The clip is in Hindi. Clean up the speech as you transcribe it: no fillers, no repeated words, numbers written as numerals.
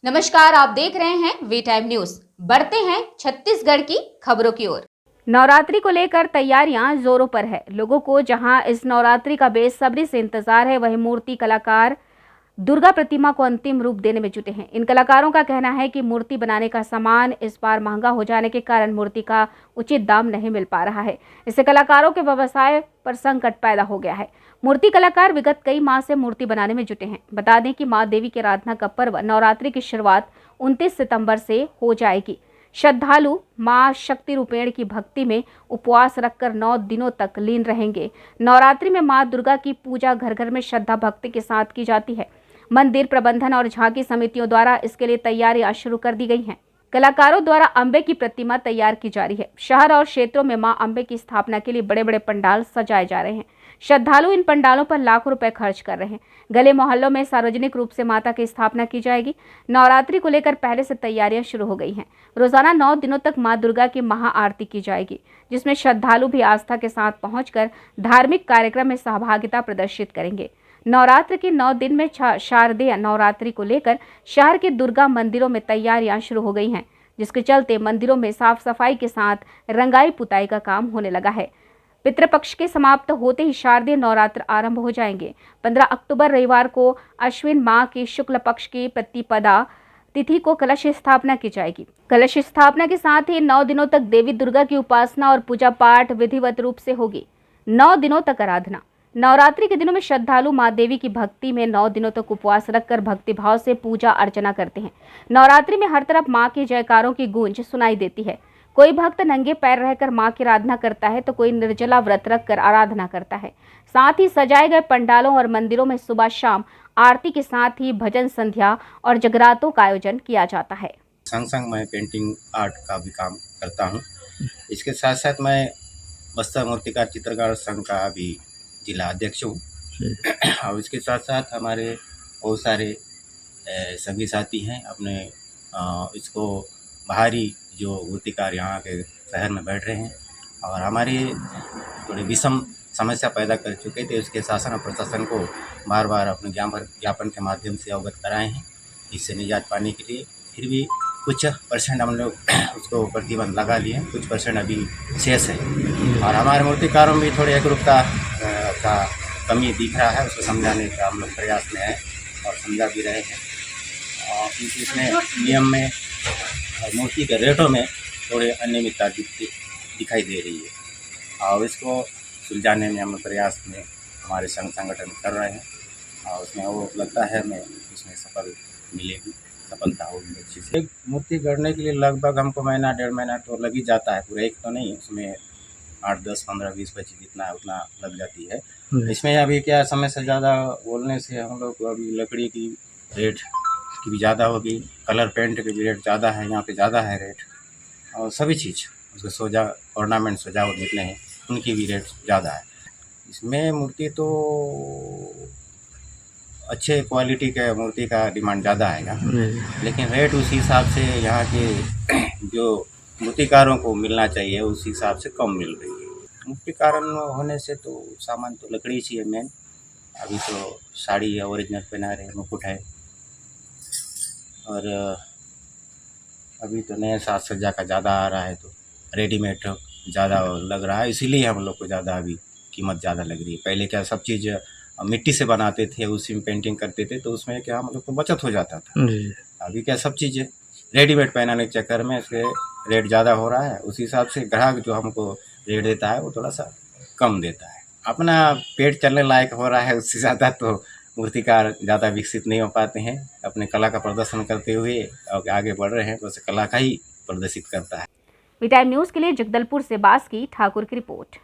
नमस्कार, आप देख रहे हैं वी टाइम न्यूज। बढ़ते हैं छत्तीसगढ़ की खबरों की ओर। नवरात्रि को लेकर तैयारियां जोरों पर है। लोगों को जहां इस नवरात्रि का बेसब्री से इंतजार है, वहीं मूर्ति कलाकार दुर्गा प्रतिमा को अंतिम रूप देने में जुटे हैं। इन कलाकारों का कहना है कि मूर्ति बनाने का सामान इस बार महंगा हो जाने के कारण मूर्ति का उचित दाम नहीं मिल पा रहा है। इससे कलाकारों के व्यवसाय पर संकट पैदा हो गया है। मूर्ति कलाकार विगत कई माह से मूर्ति बनाने में जुटे हैं। बता दें कि मां देवी की आराधना का पर्व नवरात्रि की शुरुआत 29 सितंबर से हो जाएगी। श्रद्धालु मां शक्ति रूपेण की भक्ति में उपवास रखकर 9 दिनों तक लीन रहेंगे। नवरात्रि में मां दुर्गा की पूजा घर घर में श्रद्धा भक्ति के साथ की जाती है। मंदिर प्रबंधन और झांकी समितियों द्वारा इसके लिए तैयारियां शुरू कर दी गई हैं। कलाकारों द्वारा अंबे की प्रतिमा तैयार की जा रही है। शहर और क्षेत्रों में मां अंबे की स्थापना के लिए बड़े बड़े पंडाल सजाए जा रहे हैं। श्रद्धालु इन पंडालों पर लाखों रुपए खर्च कर रहे हैं। गले मोहल्लों में सार्वजनिक रूप से माता की स्थापना की जाएगी। नवरात्रि को लेकर पहले से तैयारियां शुरू हो गई हैं। रोजाना 9 दिनों तक मां दुर्गा की महाआरती की जाएगी, जिसमें श्रद्धालु भी आस्था के साथ पहुंचकर धार्मिक कार्यक्रम में सहभागिता प्रदर्शित करेंगे। नवरात्र के 9 दिन में शारदीय नवरात्रि को लेकर शहर के दुर्गा मंदिरों में तैयारियां शुरू हो गई हैं, जिसके चलते मंदिरों में साफ सफाई के साथ रंगाई पुताई का काम होने लगा है। पितृपक्ष के समाप्त होते ही शारदीय नवरात्र आरंभ हो जाएंगे। 15 अक्टूबर रविवार को अश्विन माह की शुक्ल पक्ष की प्रतिपदा तिथि को कलश स्थापना की जाएगी। कलश स्थापना के साथ ही 9 दिनों तक देवी दुर्गा की उपासना और पूजा पाठ विधिवत रूप से होगी। 9 दिनों तक आराधना। नवरात्रि के दिनों में श्रद्धालु मां देवी की भक्ति में 9 दिनों तक उपवास रखकर भक्ति भाव से पूजा अर्चना करते हैं। नवरात्रि में हर तरफ मां के जयकारों की गूंज सुनाई देती है। कोई भक्त नंगे पैर रहकर मां की आराधना करता है तो कोई निर्जला व्रत रखकर आराधना करता है। साथ ही सजाए गए पंडालों और मंदिरों में सुबह शाम आरती के साथ ही भजन संध्या और जगरातों का आयोजन किया जाता है। संग संग मैं पेंटिंग आर्ट का भी काम करता हूँ। इसके साथ साथ मैं बस्तर मूर्तिकार चित्रकार संघ का भी जिला अध्यक्ष हूँ। और इसके साथ साथ हमारे बहुत सारे संगी साथी हैं। अपने इसको बाहरी जो मूर्तिकार यहाँ के शहर में बैठ रहे हैं और हमारी थोड़ी विषम समस्या पैदा कर चुके थे, उसके शासन और प्रशासन को बार बार अपने ज्ञापन के माध्यम से अवगत कराए हैं इससे निजात पाने के लिए। फिर भी कुछ परसेंट हम लोग उसको प्रतिबंध लगा लिए, कुछ परसेंट अभी शेष है। और हमारे मूर्तिकारों में थोड़ी एकरूपता का कमी दिख रहा है, उसको समझाने का हम लोग प्रयास में हैं और समझा भी रहे हैं। क्योंकि इसमें नियम में मूर्ति के रेटों में थोड़ी अनियमितता दिखाई दे रही है और इसको सुलझाने में हम प्रयास में हमारे संगठन कर रहे हैं और उसमें वो लगता है हमें उसमें सफलता होगी अच्छी से। एक मूर्ति गढ़ने के लिए लगभग हमको महीना 1.5 महीना तो लग ही जाता है, पूरा एक तो नहीं, उसमें 8, 10, 15, 20, 25 जितना उतना लग जाती है। इसमें अभी क्या समय से ज़्यादा बोलने से हम लोग को अभी लकड़ी की रेट की भी ज़्यादा होगी, कलर पेंट के भी रेट ज़्यादा है, यहाँ पे ज़्यादा है रेट, और सभी चीज़ उसके ऑर्नामेंट सजावट जितने हैं उनकी भी रेट ज़्यादा है। इसमें मूर्ति तो अच्छे क्वालिटी के मूर्ति का डिमांड ज़्यादा आएगा, लेकिन रेट उसी हिसाब से यहाँ के जो मूर्तिकारों को मिलना चाहिए उस हिसाब से कम मिल रही है। मूर्तिकार होने से तो सामान तो लकड़ी चाहिए मेन। अभी तो साड़ी है, ओरिजिनल पहना रहे, मुकुट है, और अभी तो नए साज सज्जा का ज़्यादा आ रहा है तो रेडीमेड ज़्यादा लग रहा है, इसीलिए हम लोग को ज़्यादा अभी कीमत ज़्यादा लग रही है। पहले क्या सब चीज़ मिट्टी से बनाते थे, उसी में पेंटिंग करते थे तो उसमें क्या हम लोग को बचत हो जाता था। अभी क्या सब चीज़ रेडीमेड पहनाने के चक्कर में इसके रेट ज़्यादा हो रहा है, उसी हिसाब से ग्राहक जो हमको रेट देता है वो थोड़ा सा कम देता है। अपना पेट चलने लायक हो रहा है, उससे ज़्यादा तो मूर्तिकार ज़्यादा विकसित नहीं हो पाते हैं। अपने कला का प्रदर्शन करते हुए और आगे बढ़ रहे हैं तो कला का ही प्रदर्शित करता है। वी टाइम न्यूज़ के लिए जगदलपुर से बास्की ठाकुर की रिपोर्ट।